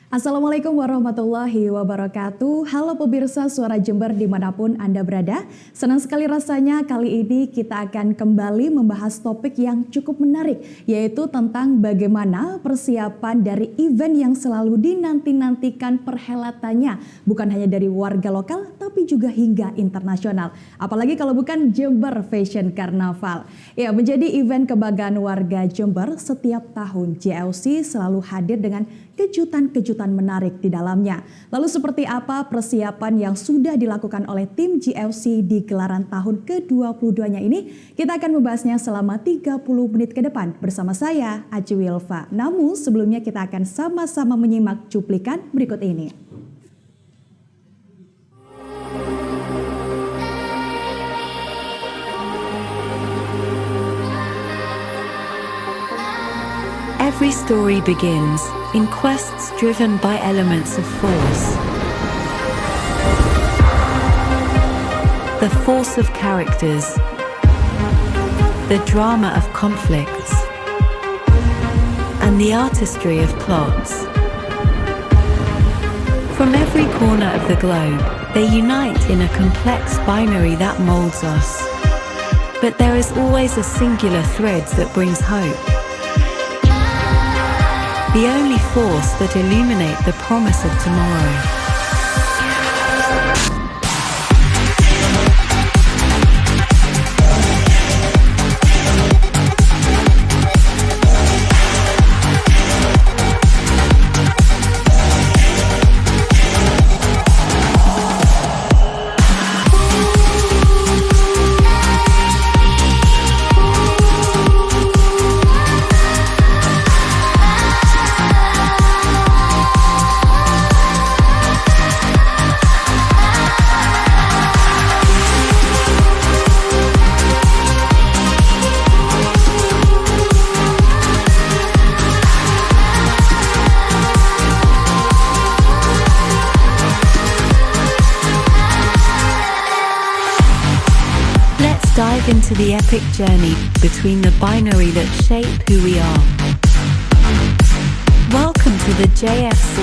Assalamualaikum warahmatullahi wabarakatuh. Halo pemirsa Suara Jember dimanapun Anda berada. Senang sekali rasanya kali ini kita akan kembali membahas topik yang cukup menarik, yaitu tentang bagaimana persiapan dari event yang selalu dinanti-nantikan perhelatannya. Bukan hanya dari warga lokal, tapi juga hingga internasional. Apalagi kalau bukan Jember Fashion Carnaval. Ya, menjadi event kebanggaan warga Jember setiap tahun, JLC selalu hadir dengan kejutan-kejutan menarik di dalamnya. Lalu seperti apa persiapan yang sudah dilakukan oleh tim JLC di gelaran tahun ke-22-nya ini? Kita akan membahasnya selama 30 menit ke depan bersama saya, Aci Wilfa. Namun sebelumnya kita akan sama-sama menyimak cuplikan berikut ini. Every story begins in quests driven by elements of force. The force of characters, the drama of conflicts, and the artistry of plots. From every corner of the globe, they unite in a complex binary that molds us. But there is always a singular thread that brings hope. The only force that illuminate the promise of tomorrow. Dive into the epic journey between the binary that shape who we are. Welcome to the JFC,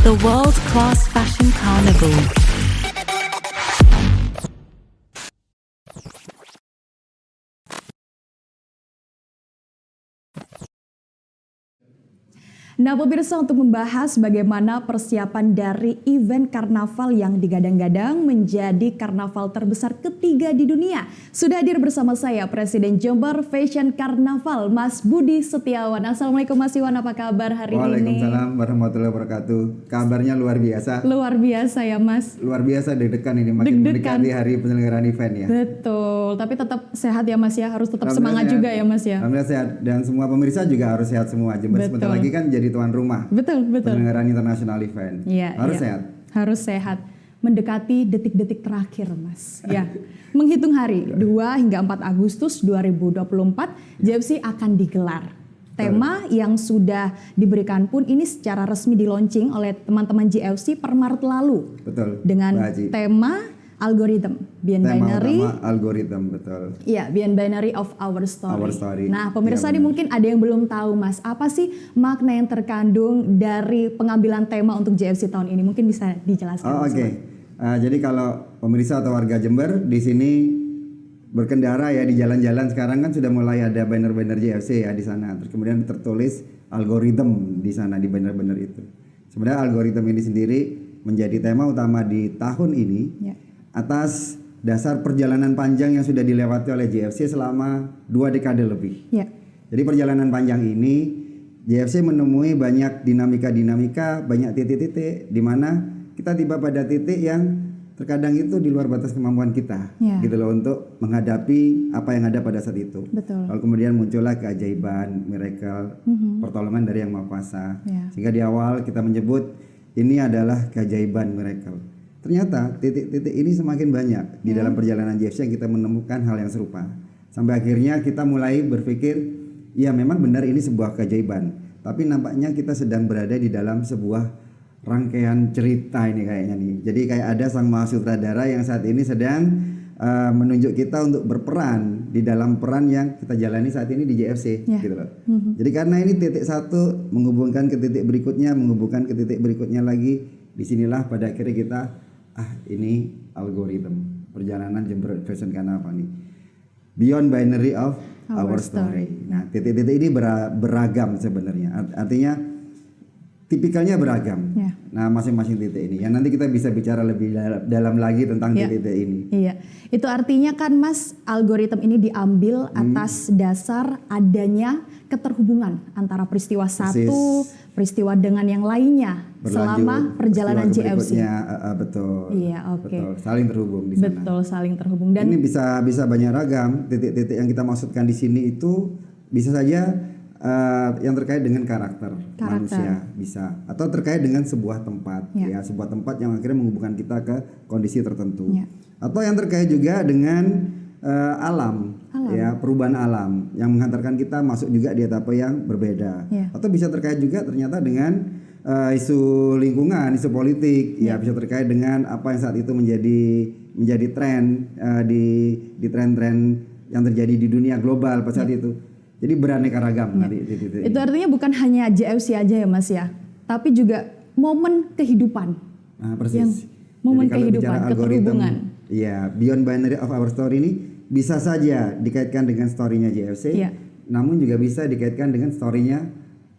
the world-class fashion carnival. Nah pemirsa, untuk membahas bagaimana persiapan dari event karnaval yang digadang-gadang menjadi karnaval terbesar ketiga di dunia, sudah hadir bersama saya Presiden Jember Fashion Carnaval, Mas Budi Setiawan. Assalamualaikum Mas Iwan, apa kabar hari ini? Waalaikumsalam warahmatullahi wabarakatuh. Kabarnya luar biasa. Luar biasa ya Mas. Luar biasa, deg-degan ini, makin mendekati hari penyelenggaraan event ya. Betul, tapi tetap sehat ya Mas ya, harus tetap semangat sehat juga ya Mas ya. Alhamdulillah sehat, dan semua pemirsa juga harus sehat semua. Jember sebentar lagi kan jadi tuan rumah. Betul. Penyelenggaraan internasional event. Harus sehat. Harus sehat. Mendekati detik-detik terakhir, Mas. Ya. Menghitung hari 2 hingga 4 Agustus 2024, JFC akan digelar. Tema yang sudah diberikan pun ini secara resmi di-launching oleh teman-teman JFC per Maret lalu. Betul. Dengan tema algorithm, Beyond Binary. Tema utama algorithm, betul. Iya, Beyond Binary of Our Story. Our Story. Nah, pemirsa ini mungkin ada yang belum tahu, Mas, apa sih makna yang terkandung dari pengambilan tema untuk JFC tahun ini? Mungkin bisa dijelaskan. Oke. Jadi kalau pemirsa atau warga Jember di sini berkendara ya di jalan-jalan, sekarang kan sudah mulai ada banner-banner JFC ya di sana. Terus kemudian tertulis algorithm di sana, di banner-banner itu. Sebenarnya algorithm ini sendiri menjadi tema utama di tahun ini. Ya. Atas dasar perjalanan panjang yang sudah dilewati oleh JFC selama 2 dekade lebih. Ya. Jadi perjalanan panjang ini JFC menemui banyak dinamika-dinamika, banyak titik-titik di mana kita tiba pada titik yang terkadang itu di luar batas kemampuan kita, gitu loh, untuk menghadapi apa yang ada pada saat itu. Betul. Lalu kemudian muncullah keajaiban, miracle, pertolongan dari Yang Maha Kuasa. Sehingga di awal kita menyebut ini adalah keajaiban, miracle. Ternyata titik-titik ini semakin banyak di dalam perjalanan JFC yang kita menemukan hal yang serupa. Sampai akhirnya kita mulai berpikir, ya memang benar ini sebuah keajaiban. Tapi nampaknya kita sedang berada di dalam sebuah rangkaian cerita ini kayaknya nih. Jadi kayak ada sang mahasutradara yang saat ini sedang menunjuk kita untuk berperan di dalam peran yang kita jalani saat ini di JFC gitu loh. Jadi karena ini titik satu menghubungkan ke titik berikutnya, menghubungkan ke titik berikutnya lagi, disinilah pada akhirnya kita ini algoritma perjalanan Jember Fashion Carnival nih. Beyond binary of our story. Nah, titik-titik ini beragam sebenarnya. Artinya tipikalnya beragam. Nah, masing-masing titik ini. Yang nanti kita bisa bicara lebih dalam lagi tentang titik-titik ini. Iya. Itu artinya kan Mas, algoritma ini diambil atas dasar adanya keterhubungan antara peristiwa satu, peristiwa dengan yang lainnya selama perjalanan JFC. Betul. Iya, oke. Betul, saling terhubung di sana. Betul, saling terhubung. Dan ini bisa banyak ragam. Titik-titik yang kita maksudkan di sini itu bisa saja yang terkait dengan karakter manusia bisa, atau terkait dengan sebuah tempat, ya sebuah tempat yang akhirnya menghubungkan kita ke kondisi tertentu, atau yang terkait juga dengan alam, ya perubahan alam yang menghantarkan kita masuk juga di etapa yang berbeda, atau bisa terkait juga ternyata dengan isu lingkungan, isu politik, ya bisa terkait dengan apa yang saat itu menjadi tren di tren-tren yang terjadi di dunia global pada saat itu. Jadi beraneka ragam tadi. Itu artinya bukan hanya JFC aja ya Mas ya, tapi juga momen kehidupan. Nah, persis. Momen kehidupan, keterhubungan. Iya, beyond binary of our story ini bisa saja dikaitkan dengan story-nya JFC, namun juga bisa dikaitkan dengan story-nya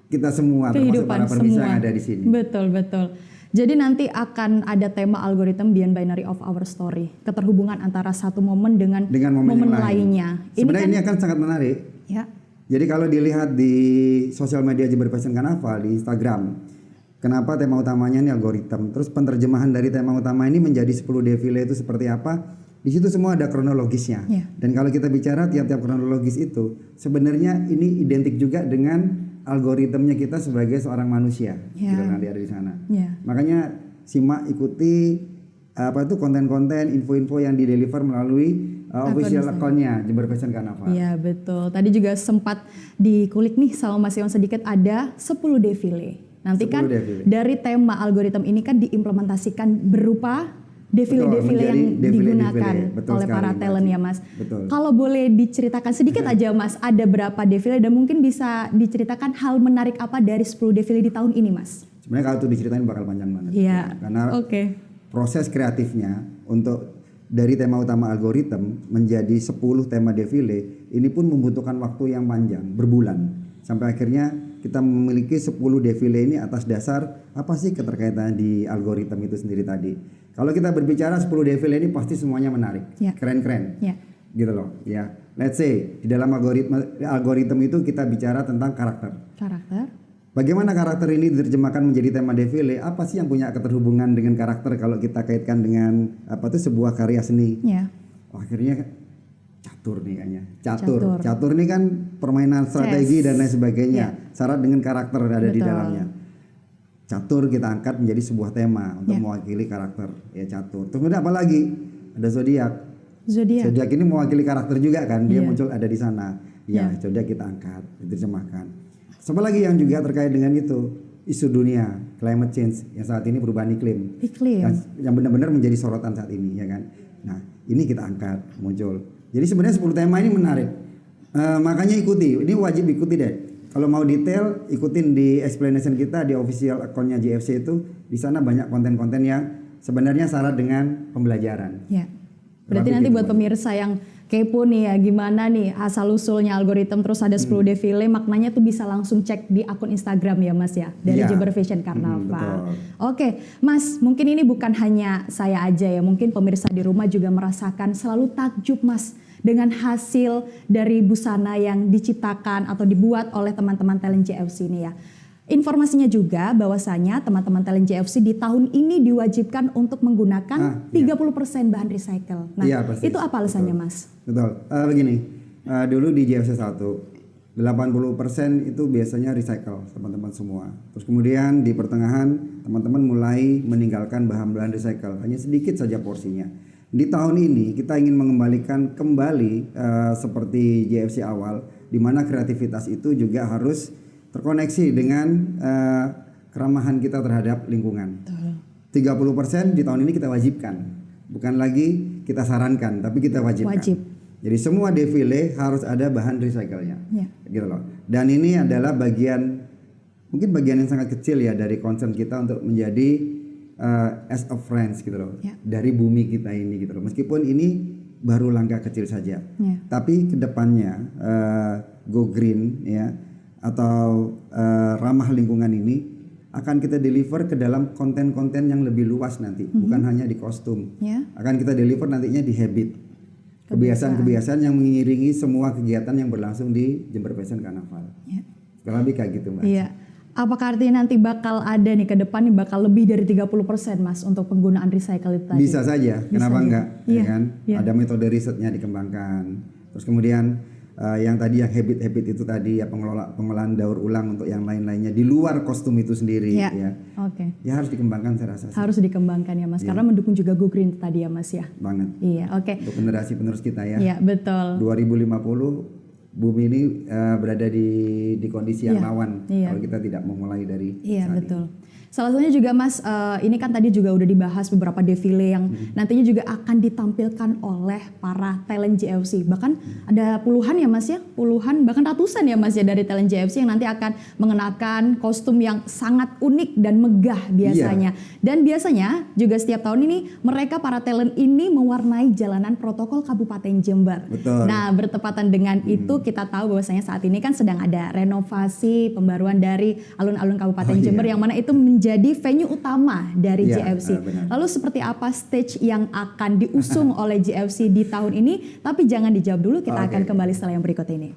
kita semua, termasuk para pemirsa yang ada di sini. Betul, betul. Jadi nanti akan ada tema algoritma beyond binary of our story, keterhubungan antara satu momen dengan momen lainnya. Sebenarnya ini akan sangat menarik. Ya. Jadi kalau dilihat di sosial media Jember Fashion Carnival di Instagram, kenapa tema utamanya ini algoritma, terus penerjemahan dari tema utama ini menjadi 10 defile itu seperti apa? Di situ semua ada kronologisnya. Dan kalau kita bicara tiap-tiap kronologis itu, sebenarnya ini identik juga dengan algoritmnya kita sebagai seorang manusia. Gitu nanti ada di sana. Makanya simak, ikuti konten-konten, info-info yang di-deliver melalui official account-nya Jember Fashion Carnival. Iya betul. Tadi juga sempat dikulik nih sama Mas Iwan sedikit, ada 10 defile. Nanti kan dari tema algoritma ini kan diimplementasikan berupa defile-defile yang digunakan oleh para talent ya Mas. Kalau boleh diceritakan sedikit aja Mas, ada berapa defile dan mungkin bisa diceritakan hal menarik apa dari 10 defile di tahun ini Mas? Sebenarnya kalau itu diceritain bakal panjang banget. Iya. Karena proses kreatifnya untuk dari tema utama algoritma menjadi 10 tema defile ini pun membutuhkan waktu yang panjang, berbulan, sampai akhirnya kita memiliki 10 defile ini atas dasar apa sih keterkaitan di algoritma itu sendiri tadi. Kalau kita berbicara 10 defile ini pasti semuanya menarik, keren-keren, gitu loh. Ya, let's say di dalam algoritma itu kita bicara tentang karakter. Bagaimana karakter ini diterjemahkan menjadi tema defile? Apa sih yang punya keterhubungan dengan karakter kalau kita kaitkan dengan sebuah karya seni? Akhirnya catur nih kayaknya. Catur ini kan permainan strategi dan lain sebagainya. Syarat dengan karakter ada di dalamnya. Catur kita angkat menjadi sebuah tema untuk mewakili karakter ya catur. Terus kemudian apa lagi? Ada zodiak. Zodiak ini mewakili karakter juga kan? Dia muncul ada di sana. Ya, zodiak kita angkat, diterjemahkan. Siapa lagi yang juga terkait dengan itu? Isu dunia, climate change yang saat ini perubahan iklim. Yang benar-benar menjadi sorotan saat ini ya kan. Nah, ini kita angkat muncul. Jadi sebenarnya 10 tema ini menarik. Makanya ikuti. Ini wajib ikuti deh. Kalau mau detail, ikutin di explanation kita di official account-nya JFC itu. Di sana banyak konten-konten yang sebenarnya syarat dengan pembelajaran. Berarti nanti buat pemirsa yang kepo nih ya, gimana nih asal-usulnya algoritma terus ada 10 defile, maknanya tuh bisa langsung cek di akun Instagram ya Mas ya, dari Jember Fashion Carnival. Oke, Mas, mungkin ini bukan hanya saya aja ya, mungkin pemirsa di rumah juga merasakan selalu takjub Mas dengan hasil dari busana yang diciptakan atau dibuat oleh teman-teman talent JFC ini ya. Informasinya juga bahwasanya teman-teman talent JFC di tahun ini diwajibkan untuk menggunakan 30% bahan recycle. Nah, itu apa alasannya Mas? Betul. Begini, dulu di JFC 1 80% itu biasanya recycle teman-teman semua. Terus kemudian di pertengahan teman-teman mulai meninggalkan bahan-bahan recycle, hanya sedikit saja porsinya. Di tahun ini kita ingin mengembalikan kembali seperti JFC awal, di mana kreativitas itu juga harus terkoneksi dengan keramahan kita terhadap lingkungan. 30% di tahun ini kita wajibkan, bukan lagi kita sarankan, tapi kita wajibkan. Jadi semua defile harus ada bahan recycle-nya. Ya. Gitu loh. Dan ini adalah mungkin bagian yang sangat kecil ya dari concern kita untuk menjadi as a friends gitu loh. Ya. Dari bumi kita ini gitu loh. Meskipun ini baru langkah kecil saja. Ya. Tapi kedepannya Go Green ya atau ramah lingkungan ini akan kita deliver ke dalam konten-konten yang lebih luas nanti, bukan hanya di kostum. Ya. Akan kita deliver nantinya di habit. Kebiasaan-kebiasaan yang mengiringi semua kegiatan yang berlangsung di Jember Fashion Carnaval. Ya. Kurang lebih kayak gitu, Mbak. Iya. Apakah artinya nanti bakal ada nih ke depan nih bakal lebih dari 30% Mas untuk penggunaan recycle itu tadi? Bisa saja, kenapa saja. enggak? Iya. Ya kan? Iya. Ada metode risetnya dikembangkan. Terus kemudian yang tadi yang habit-habit itu tadi ya pengolahan daur ulang untuk yang lain-lainnya di luar kostum itu sendiri Iya. ya. Oke. Ya harus dikembangkan saya rasa sih. Harus dikembangkan ya Mas, Iya. karena mendukung juga Go Green tadi ya Mas ya. Banget. Iya, oke. Untuk generasi penerus kita ya. Iya, betul. 2050 bumi ini berada di kondisi yang Iya. rawan Iya. kalau kita tidak memulai dari Iya, saat betul. Salah satunya juga Mas, ini kan tadi juga udah dibahas beberapa defile yang nantinya juga akan ditampilkan oleh para talent JFC. Bahkan ada puluhan ya Mas ya, puluhan bahkan ratusan ya Mas ya dari talent JFC yang nanti akan mengenakan kostum yang sangat unik dan megah biasanya. Dan biasanya juga setiap tahun ini mereka para talent ini mewarnai jalanan protokol Kabupaten Jember. Betul. Nah, bertepatan dengan itu kita tahu bahwasanya saat ini kan sedang ada renovasi pembaruan dari alun-alun Kabupaten Jember yang mana itu menjadi venue utama dari Iya, JFC. benar. Lalu seperti apa stage yang akan diusung oleh JFC di tahun ini? Tapi jangan dijawab dulu, kita Oke. akan kembali setelah yang berikut ini.